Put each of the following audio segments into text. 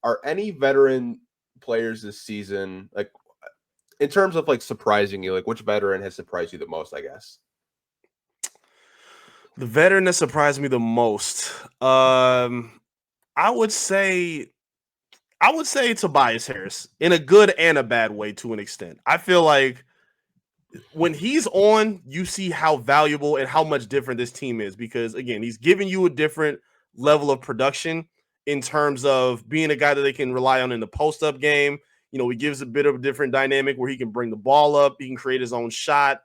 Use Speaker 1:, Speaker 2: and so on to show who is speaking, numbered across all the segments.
Speaker 1: are any veteran players this season, like in terms of like surprising you, like which veteran has surprised you the most, I guess?
Speaker 2: The veteran that surprised me the most, I would say Tobias Harris in a good and a bad way to an extent. I feel like when he's on, you see how valuable and how much different this team is because again, he's giving you a different level of production in terms of being a guy that they can rely on in the post-up game. He gives a bit of a different dynamic where he can bring the ball up, he can create his own shot.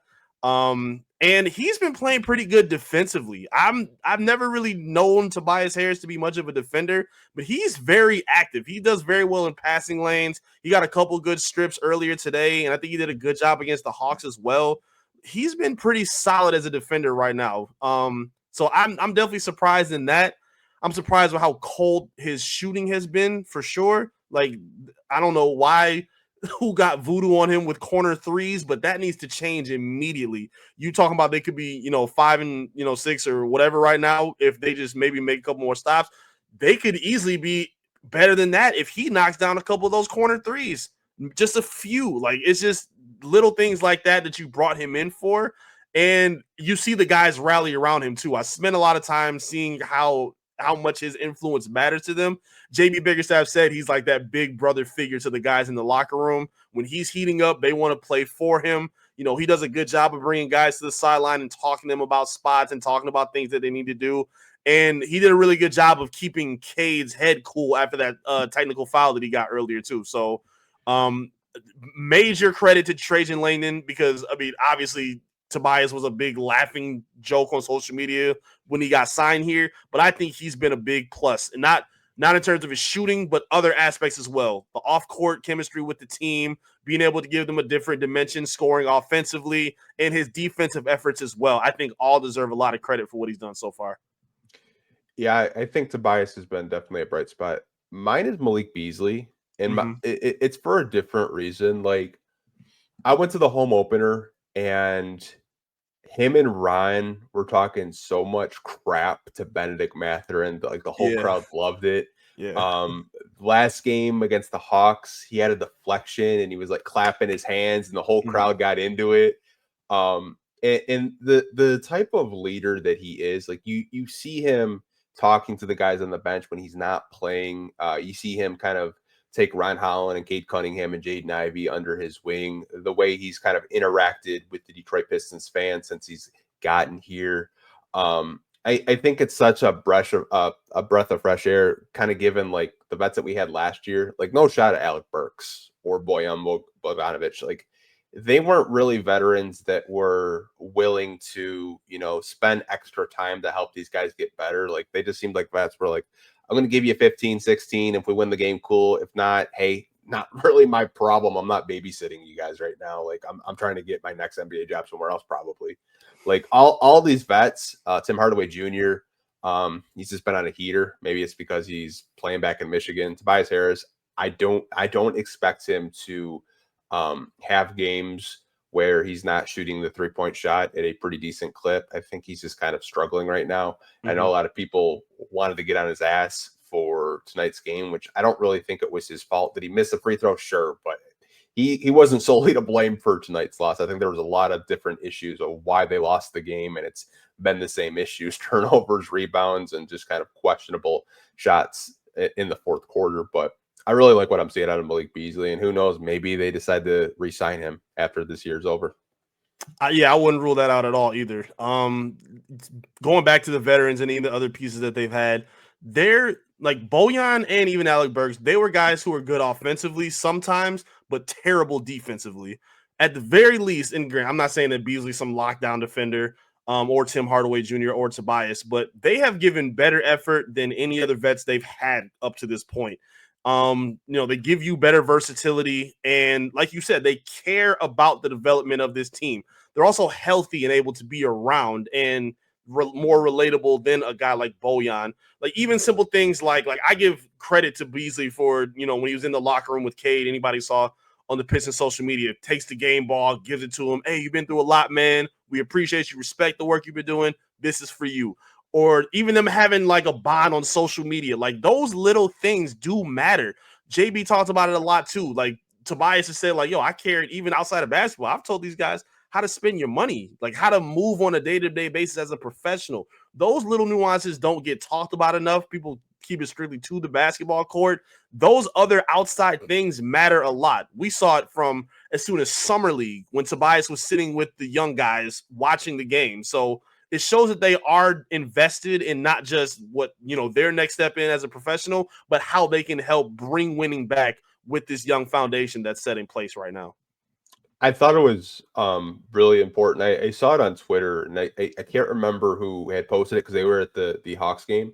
Speaker 2: And he's been playing pretty good defensively. I've never really known Tobias Harris to be much of a defender, but he's very active. He does very well in passing lanes. He got a couple good strips earlier today, and I think he did a good job against the Hawks as well. He's been pretty solid as a defender right now. So I'm definitely surprised in that. I'm surprised with how cold his shooting has been for sure. Like I don't know who got voodoo on him with corner threes, but that needs to change immediately. You talking about they could be, 5-6 or whatever right now. If they just maybe make a couple more stops, they could easily be better than that if he knocks down a couple of those corner threes. Just a few. Like it's just little things like that you brought him in for. And you see the guys rally around him too. I spent a lot of time seeing how much his influence matters to them. JB Biggerstaff said he's like that big brother figure to the guys in the locker room. When he's heating up, they want to play for him. He does a good job of bringing guys to the sideline and talking to them about spots and talking about things that they need to do. And he did a really good job of keeping Cade's head cool after that technical foul that he got earlier too. So major credit to Trajan Langdon because, obviously Tobias was a big laughing joke on social media when he got signed here, but I think he's been a big plus, and not in terms of his shooting, but other aspects as well. The off-court chemistry with the team, being able to give them a different dimension, scoring offensively, and his defensive efforts as well. I think all deserve a lot of credit for what he's done so far.
Speaker 1: Yeah, I think Tobias has been definitely a bright spot. Mine is Malik Beasley, and it's for a different reason. Like, I went to the home opener, and him and Ryan were talking so much crap to Benedict Mathurin. Like the whole crowd loved it.
Speaker 2: Yeah.
Speaker 1: Last game against the Hawks, he had a deflection and he was like clapping his hands, and the whole crowd got into it. And the type of leader that he is, like you see him talking to the guys on the bench when he's not playing. You see him kind of take Ron Holland and Cade Cunningham and Jaden Ivey under his wing, the way he's kind of interacted with the Detroit Pistons fans since he's gotten here. I think it's such a breath of fresh air, kind of given like the vets that we had last year. Like no shot at Alec Burks or Bojan Bogdanovic. Like they weren't really veterans that were willing to, spend extra time to help these guys get better. Like they just seemed like vets were like, I'm going to give you 15, 16. If we win the game, cool. If not, hey, not really my problem. I'm not babysitting you guys right now. Like I'm trying to get my next NBA job somewhere else, probably. Like all these vets, Tim Hardaway Jr., he's just been on a heater. Maybe it's because he's playing back in Michigan. Tobias Harris, I don't expect him to have games where he's not shooting the 3-point shot at a pretty decent clip. I think he's just kind of struggling right now. I know a lot of people wanted to get on his ass for tonight's game, which I don't really think it was his fault. Did he miss a free throw? Sure, but he wasn't solely to blame for tonight's loss. I think there was a lot of different issues of why they lost the game, and it's been the same issues: turnovers, rebounds, and just kind of questionable shots in the fourth quarter. But I really like what I'm seeing out of Malik Beasley, and who knows, maybe they decide to re-sign him after this year's over.
Speaker 2: Yeah, I wouldn't rule that out at all either. Going back to the veterans and even the other pieces that they've had, they're like Bojan and even Alec Burks. They were guys who were good offensively sometimes, but terrible defensively. At the very least, and I'm not saying that Beasley's some lockdown defender, or Tim Hardaway Jr. or Tobias, but they have given better effort than any other vets they've had up to this point. They give you better versatility, and like you said, they care about the development of this team. They're also healthy and able to be around and more relatable than a guy like Bojan. Like even simple things like I give credit to Beasley for, when he was in the locker room with Cade, anybody saw on the Pistons social media, takes the game ball, gives it to him. Hey, you've been through a lot, man. We appreciate you. Respect the work you've been doing. This is for you. or even them having like a bond on social media. Like those little things do matter. JB talked about it a lot too. Like Tobias has said, like, yo, I cared even outside of basketball. I've told these guys how to spend your money, like how to move on a day-to-day basis as a professional. Those little nuances don't get talked about enough. People keep it strictly to the basketball court. Those other outside things matter a lot. We saw it from as soon as Summer League when Tobias was sitting with the young guys watching the game. So it shows that they are invested in not just what, their next step in as a professional, but how they can help bring winning back with this young foundation that's set in place right now.
Speaker 1: I thought it was really important. I saw it on Twitter, and I can't remember who had posted it because they were at the Hawks game.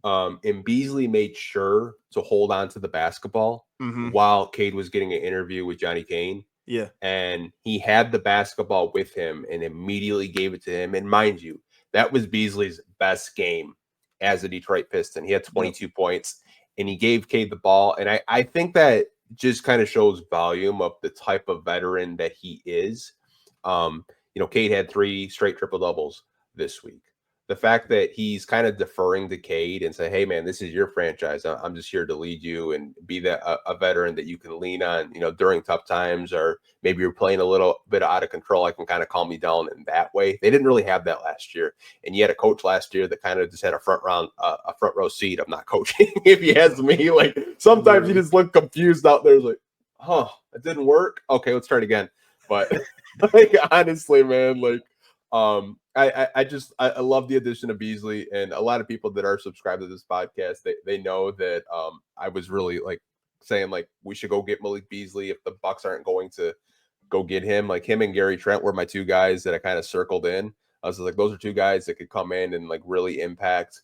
Speaker 1: And Beasley made sure to hold on to the basketball while Cade was getting an interview with Johnny Kane.
Speaker 2: Yeah.
Speaker 1: And he had the basketball with him and immediately gave it to him. And mind you, that was Beasley's best game as a Detroit Piston. He had 22 points and he gave Cade the ball. And I think that just kind of shows volume of the type of veteran that he is. Cade had 3 straight triple doubles this week. The fact that he's kind of deferring to Cade and say, hey, man, this is your franchise. I'm just here to lead you and be a veteran that you can lean on, during tough times, or maybe you're playing a little bit out of control. I can kind of calm you down in that way. They didn't really have that last year. And you had a coach last year that kind of just had a front row seat. I'm not coaching if you ask me. Like sometimes you just look confused out there. It's like, it didn't work. Okay, let's try it again. But like, honestly, man, like, I love the addition of Beasley, and a lot of people that are subscribed to this podcast, they know that I was really like saying like we should go get Malik Beasley if the Bucks aren't going to go get him. Like him and Gary Trent were my 2 guys that I kind of circled in. I was like, those are 2 guys that could come in and like really impact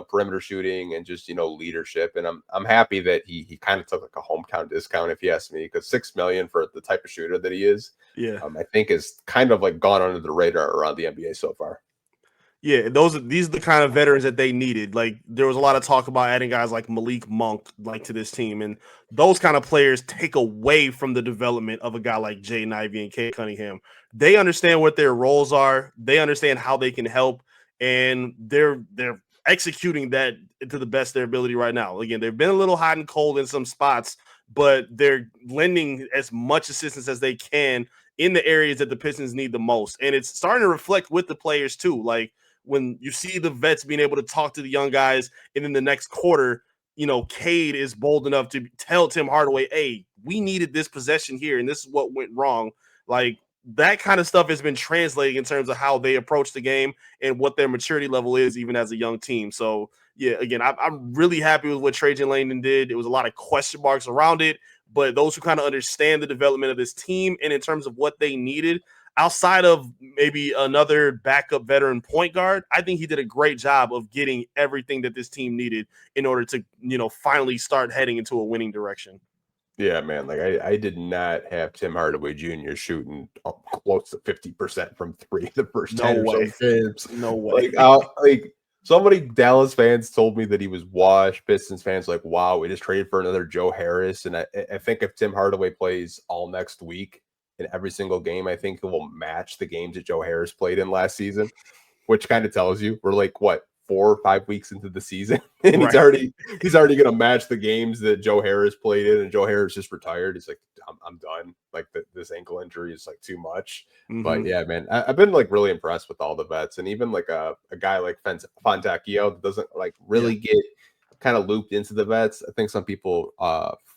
Speaker 1: perimeter shooting and just leadership. And I'm happy that he kind of took like a hometown discount, if you ask me, because $6 million for the type of shooter that he is, I think is kind of like gone under the radar around the NBA so far.
Speaker 2: Yeah, these are the kind of veterans that they needed. Like there was a lot of talk about adding guys like Malik Monk to this team, and those kind of players take away from the development of a guy like Jaden Ivey and Cade Cunningham. They understand what their roles are. They understand how they can help, and they're executing that to the best of their ability right now. Again, they've been a little hot and cold in some spots, but they're lending as much assistance as they can in the areas that the Pistons need the most. And it's starting to reflect with the players too. Like when you see the vets being able to talk to the young guys, and in the next quarter, Cade is bold enough to tell Tim Hardaway, hey, we needed this possession here, and this is what went wrong. Like that kind of stuff has been translating in terms of how they approach the game and what their maturity level is, even as a young team. So, yeah, again, I'm really happy with what Trajan Langdon did. It was a lot of question marks around it, but those who kind of understand the development of this team and in terms of what they needed, outside of maybe another backup veteran point guard, I think he did a great job of getting everything that this team needed in order to, finally start heading into a winning direction.
Speaker 1: Yeah, man. Like I did not have Tim Hardaway Jr. shooting close to 50% from 3 the first 10 or so games.
Speaker 2: No way.
Speaker 1: Like so many Dallas fans told me that he was washed. Pistons fans like, wow, we just traded for another Joe Harris. And I think if Tim Hardaway plays all next week in every single game, I think he will match the games that Joe Harris played in last season, which kind of tells you we're like, what, 4 or 5 weeks into the season, and he's already going to match the games that Joe Harris played in, and Joe Harris just retired. He's like, I'm done. Like this ankle injury is like too much. But yeah, man, I've been like really impressed with all the vets, and even like a guy like Fontecchio that doesn't like really get kind of looped into the vets. I think some people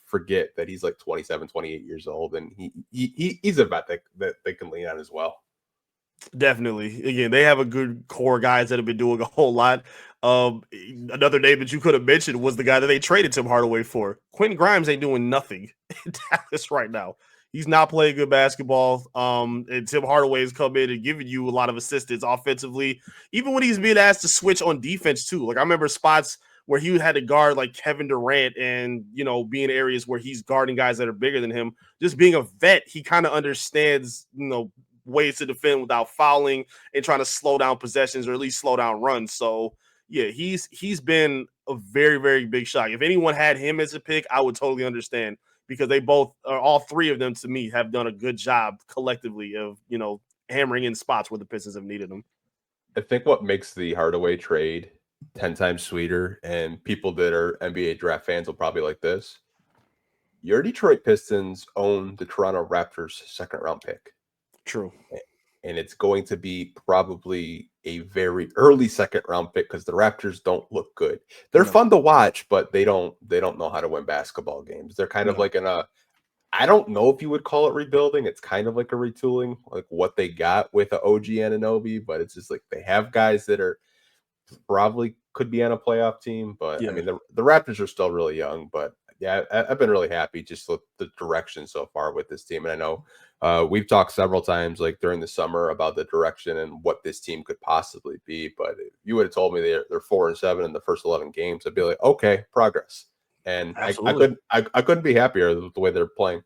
Speaker 1: forget that he's like 27, 28 years old, and he's a vet that they can lean on as well.
Speaker 2: Definitely. Again, they have a good core guys that have been doing a whole lot. Another name that you could have mentioned was the guy that they traded Tim Hardaway for. Quentin Grimes ain't doing nothing in Dallas right now. He's not playing good basketball. And Tim Hardaway has come in and given you a lot of assistance offensively, even when he's being asked to switch on defense too. Like I remember spots where he had to guard like Kevin Durant and, be in areas where he's guarding guys that are bigger than him. Just being a vet, he kind of understands, ways to defend without fouling and trying to slow down possessions or at least slow down runs. So yeah, he's been a very, very big shock. If anyone had him as a pick, I would totally understand, because they both, or all 3 of them to me, have done a good job collectively of, hammering in spots where the Pistons have needed them.
Speaker 1: I think what makes the Hardaway trade 10 times sweeter, and people that are NBA draft fans will probably like this. Your Detroit Pistons own the Toronto Raptors' second round pick.
Speaker 2: True.
Speaker 1: And it's going to be probably a very early second round pick because the Raptors don't look good. They're fun to watch, but they don't know how to win basketball games. They're kind of like I don't know if you would call it rebuilding. It's kind of like a retooling, like what they got with the OG Anunoby, but it's just like they have guys that are probably could be on a playoff team. But I mean, the Raptors are still really young, but yeah, I've been really happy just with the direction so far with this team. And I know we've talked several times, like during the summer, about the direction and what this team could possibly be. But if you would have told me they're 4-7 in the first 11 games, I'd be like, okay, progress. And I couldn't be happier with the way they're playing.